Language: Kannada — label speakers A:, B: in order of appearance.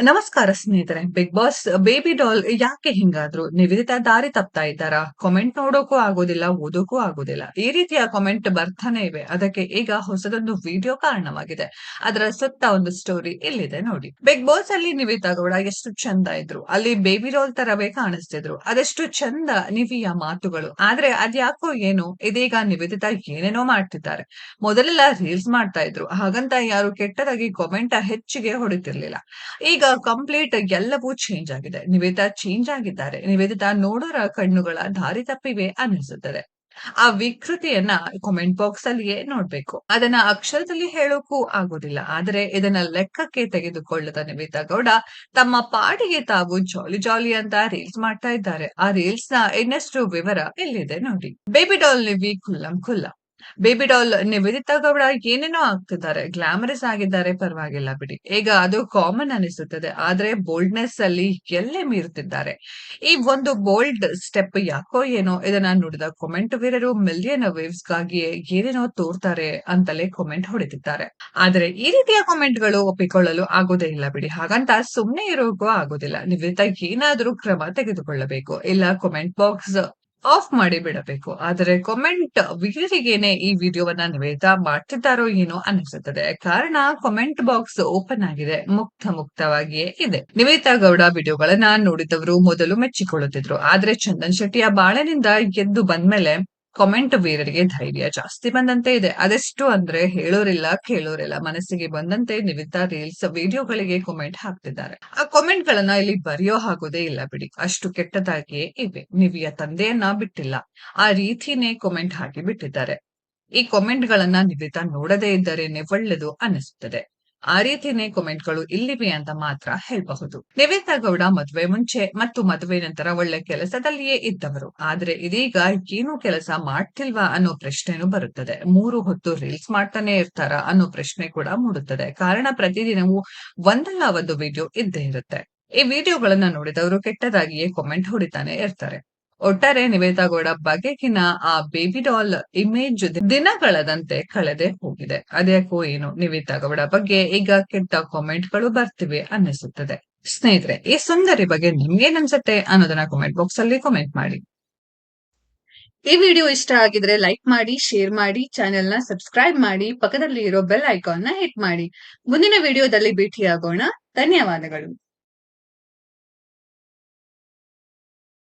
A: ನಮಸ್ಕಾರ ಸ್ನೇಹಿತರೆ. ಬಿಗ್ ಬಾಸ್ ಬೇಬಿ ಡಾಲ್ ಯಾಕೆ ಹಿಂಗಾದ್ರು? ನಿವೇದಿತಾ ದಾರಿ ತಪ್ತಾ ಇದ್ದಾರಾ? ಕಾಮೆಂಟ್ ನೋಡೋಕೂ ಆಗೋದಿಲ್ಲ, ಓದೋಕೂ ಆಗೋದಿಲ್ಲ. ಈ ರೀತಿಯ ಕಾಮೆಂಟ್ ಬರ್ತಾನೆ ಇವೆ. ಅದಕ್ಕೆ ಈಗ ಹೊಸದೊಂದು ವಿಡಿಯೋ ಕಾರಣವಾಗಿದೆ. ಅದರ ಸುತ್ತ ಒಂದು ಸ್ಟೋರಿ ಇಲ್ಲಿದೆ ನೋಡಿ. ಬಿಗ್ ಬಾಸ್ ಅಲ್ಲಿ ನಿವೇದಿತಾ ಗೌಡ ಎಷ್ಟು ಚಂದ ಇದ್ರು. ಅಲ್ಲಿ ಬೇಬಿ ಡಾಲ್ ತರವೇ ಕಾಣಿಸ್ತಿದ್ರು. ಅದೆಷ್ಟು ಚಂದ ನಿವಿಯ ಮಾತುಗಳು. ಆದ್ರೆ ಅದ್ಯಾಕೋ ಏನೋ ಇದೀಗ ನಿವೇದಿತಾ ಏನೇನೋ ಮಾಡ್ತಿದ್ದಾರೆ. ಮೊದಲೆಲ್ಲ ರೀಲ್ಸ್ ಮಾಡ್ತಾ ಇದ್ರು. ಹಾಗಂತ ಯಾರು ಕೆಟ್ಟದಾಗಿ ಕಾಮೆಂಟ್ ಹೆಚ್ಚಿಗೆ ಹೊಡಿತಿರ್ಲಿಲ್ಲ. ಈಗ ಕಂಪ್ಲೀಟ್ ಎಲ್ಲವೂ ಚೇಂಜ್ ಆಗಿದೆ. ನಿವೇದಿತಾ ಚೇಂಜ್ ಆಗಿದ್ದಾರೆ. ನಿವೇದಿತಾ ನೋಡೋರ ಕಣ್ಣುಗಳ ದಾರಿ ತಪ್ಪಿವೆ ಅನ್ನಿಸುತ್ತದೆ. ಆ ವಿಕೃತಿಯನ್ನ ಕಾಮೆಂಟ್ ಬಾಕ್ಸ್ ಅಲ್ಲಿಯೇ ನೋಡ್ಬೇಕು. ಅದನ್ನ ಅಕ್ಷರದಲ್ಲಿ ಹೇಳೋಕೂ ಆಗೋದಿಲ್ಲ. ಆದರೆ ಇದನ್ನ ಲೆಕ್ಕಕ್ಕೆ ತೆಗೆದುಕೊಳ್ಳದ ನಿವೇದಿತಾ ಗೌಡ ತಮ್ಮ ಪಾಡಿಗೆ ತಾವು ಜಾಲಿ ಜಾಲಿ ಅಂತ ರೀಲ್ಸ್ ಮಾಡ್ತಾ ಇದ್ದಾರೆ. ಆ ರೀಲ್ಸ್ ನ ಇನ್ನಷ್ಟು ವಿವರ ಇಲ್ಲಿದೆ ನೋಡಿ. Baby doll Nivi ಖುಲ್ಲಂ ಖುಲ್ಲ. Baby doll Nivedita Gowda ಏನೇನೋ ಆಗ್ತಿದ್ದಾರೆ. ಗ್ಲಾಮರಸ್ ಆಗಿದ್ದಾರೆ, ಪರವಾಗಿಲ್ಲ ಬಿಡಿ. ಈಗ ಅದು ಕಾಮನ್ ಅನಿಸುತ್ತದೆ. ಆದ್ರೆ ಬೋಲ್ಡ್ನೆಸ್ ಅಲ್ಲಿ ಎಲ್ಲೇ ಮೀರುತ್ತಿದ್ದಾರೆ. ಈ ಒಂದು ಬೋಲ್ಡ್ ಸ್ಟೆಪ್ ಯಾಕೋ ಏನೋ ಇದನ್ನ ನೋಡಿದ ಕಾಮೆಂಟ್ ವೀರರು ಮಿಲಿಯನ್ ವೇವ್ಸ್ ಗಾಗಿಯೇ ಏನೇನೋ ತೋರ್ತಾರೆ ಅಂತಲೇ ಕಾಮೆಂಟ್ ಹೊಡೆದಿದ್ದಾರೆ. ಆದ್ರೆ ಈ ರೀತಿಯ ಕಾಮೆಂಟ್ ಗಳು ಒಪ್ಪಿಕೊಳ್ಳಲು ಆಗೋದೇ ಇಲ್ಲ ಬಿಡಿ. ಹಾಗಂತ ಸುಮ್ನೆ ಇರೋಕೂ ಆಗೋದಿಲ್ಲ. ನಿವೇದಿತಾ ಏನಾದ್ರೂ ಕ್ರಮ ತೆಗೆದುಕೊಳ್ಳಬೇಕು. ಇಲ್ಲ ಕಾಮೆಂಟ್ ಬಾಕ್ಸ್ ಆಫ್ ಮಾಡಿ ಬಿಡಬೇಕು. ಆದರೆ ಕಾಮೆಂಟ್ ವೀರರಿಗೇನೆ ಈ ವಿಡಿಯೋವನ್ನ ನಿವೇದಿತಾ ಮಾಡ್ತಿದ್ದಾರೋ ಏನೋ ಅನಿಸುತ್ತದೆ. ಕಾರಣ ಕಾಮೆಂಟ್ ಬಾಕ್ಸ್ ಓಪನ್ ಆಗಿದೆ, ಮುಕ್ತವಾಗಿಯೇ ಇದೆ. ನಿವೇದಿತಾ ಗೌಡ ವಿಡಿಯೋಗಳನ್ನ ನೋಡಿದವರು ಮೊದಲು ಮೆಚ್ಚಿಕೊಳ್ಳುತ್ತಿದ್ರು. ಆದ್ರೆ ಚಂದನ್ ಶೆಟ್ಟಿಯ ಬಾಳನಿಂದ ಎದ್ದು ಬಂದ್ಮೇಲೆ ಕಾಮೆಂಟ್ ವೀರರಿಗೆ ಧೈರ್ಯ ಜಾಸ್ತಿ ಬಂದಂತೆ ಇದೆ. ಅದೆಷ್ಟು ಅಂದ್ರೆ ಹೇಳೋರಿಲ್ಲ ಕೇಳೋರಿಲ್ಲ. ಮನಸ್ಸಿಗೆ ಬಂದಂತೆ ನಿವೇದಿತಾ ರೀಲ್ಸ್ ವಿಡಿಯೋಗಳಿಗೆ ಕಾಮೆಂಟ್ ಹಾಕ್ತಿದ್ದಾರೆ. ಆ ಕಾಮೆಂಟ್ ಗಳನ್ನ ಇಲ್ಲಿ ಬರೆಯೋ ಹಾಕೋದೇ ಇಲ್ಲ ಬಿಡಿ. ಅಷ್ಟು ಕೆಟ್ಟದಾಗಿಯೇ ಇವೆ. ನಿವಿಯ ತಂದೆಯನ್ನ ಬಿಟ್ಟಿಲ್ಲ, ಆ ರೀತಿನೇ ಕಾಮೆಂಟ್ ಹಾಕಿ ಬಿಟ್ಟಿದ್ದಾರೆ. ಈ ಕಾಮೆಂಟ್ ಗಳನ್ನ ನಿವೇದಿತಾ ನೋಡದೇ ಇದ್ದರೇನೆ ಒಳ್ಳೆದು ಅನಿಸುತ್ತದೆ. ಆ ರೀತಿನೇ ಕಾಮೆಂಟ್ಗಳು ಇಲ್ಲಿವೆ ಅಂತ ಮಾತ್ರ ಹೇಳಬಹುದು. ನಿವೇದಿತಾ ಗೌಡ ಮದುವೆ ಮುಂಚೆ ಮತ್ತು ಮದುವೆ ನಂತರ ಒಳ್ಳೆ ಕೆಲಸದಲ್ಲಿಯೇ ಇದ್ದವರು. ಆದ್ರೆ ಇದೀಗ ಏನು ಕೆಲಸ ಮಾಡ್ತಿಲ್ವಾ ಅನ್ನೋ ಪ್ರಶ್ನೆನೂ ಬರುತ್ತದೆ. 3 ಹೊತ್ತು ರೀಲ್ಸ್ ಮಾಡ್ತಾನೆ ಇರ್ತಾರ ಅನ್ನೋ ಪ್ರಶ್ನೆ ಕೂಡ ಮೂಡುತ್ತದೆ. ಕಾರಣ ಪ್ರತಿದಿನವೂ ಒಂದಲ್ಲ ಒಂದು ವಿಡಿಯೋ ಇದ್ದೇ ಇರುತ್ತೆ. ಈ ವಿಡಿಯೋಗಳನ್ನ ನೋಡಿದವರು ಕೆಟ್ಟದಾಗಿಯೇ ಕಾಮೆಂಟ್ ಹೊಡಿತಾನೆ ಇರ್ತಾರೆ. ಒಟ್ಟಾರೆ ನಿವೇದಿತಾ ಗೌಡ ಬಗೆಗಿನ ಆ ಬೇಬಿ ಡಾಲ್ ಇಮೇಜ್ ದಿನಗಳದಂತೆ ಕಳೆದೇ ಹೋಗಿದೆ. ಅದ್ಯಾಕೋ ಏನು ನಿವೇದಿತಾ ಗೌಡ ಬಗ್ಗೆ ಈಗ ಕೆಟ್ಟ ಕಾಮೆಂಟ್ ಗಳು ಬರ್ತಿವೆ ಅನ್ನಿಸುತ್ತದೆ. ಸ್ನೇಹಿತರೆ, ಈ ಸುಂದರಿ ಬಗ್ಗೆ ನಿಮ್ಗೇನ್ ಅನ್ಸುತ್ತೆ ಅನ್ನೋದನ್ನ ಕಾಮೆಂಟ್ ಬಾಕ್ಸ್ ಅಲ್ಲಿ ಕಾಮೆಂಟ್ ಮಾಡಿ. ಈ ವಿಡಿಯೋ ಇಷ್ಟ ಆಗಿದ್ರೆ ಲೈಕ್ ಮಾಡಿ, ಶೇರ್ ಮಾಡಿ, ಚಾನೆಲ್ ನ ಸಬ್ಸ್ಕ್ರೈಬ್ ಮಾಡಿ, ಪಕ್ಕದಲ್ಲಿ ಇರೋ ಬೆಲ್ ಐಕಾನ್ ನ ಹಿಟ್ ಮಾಡಿ. ಮುಂದಿನ ವಿಡಿಯೋದಲ್ಲಿ ಭೇಟಿಯಾಗೋಣ. ಧನ್ಯವಾದಗಳು.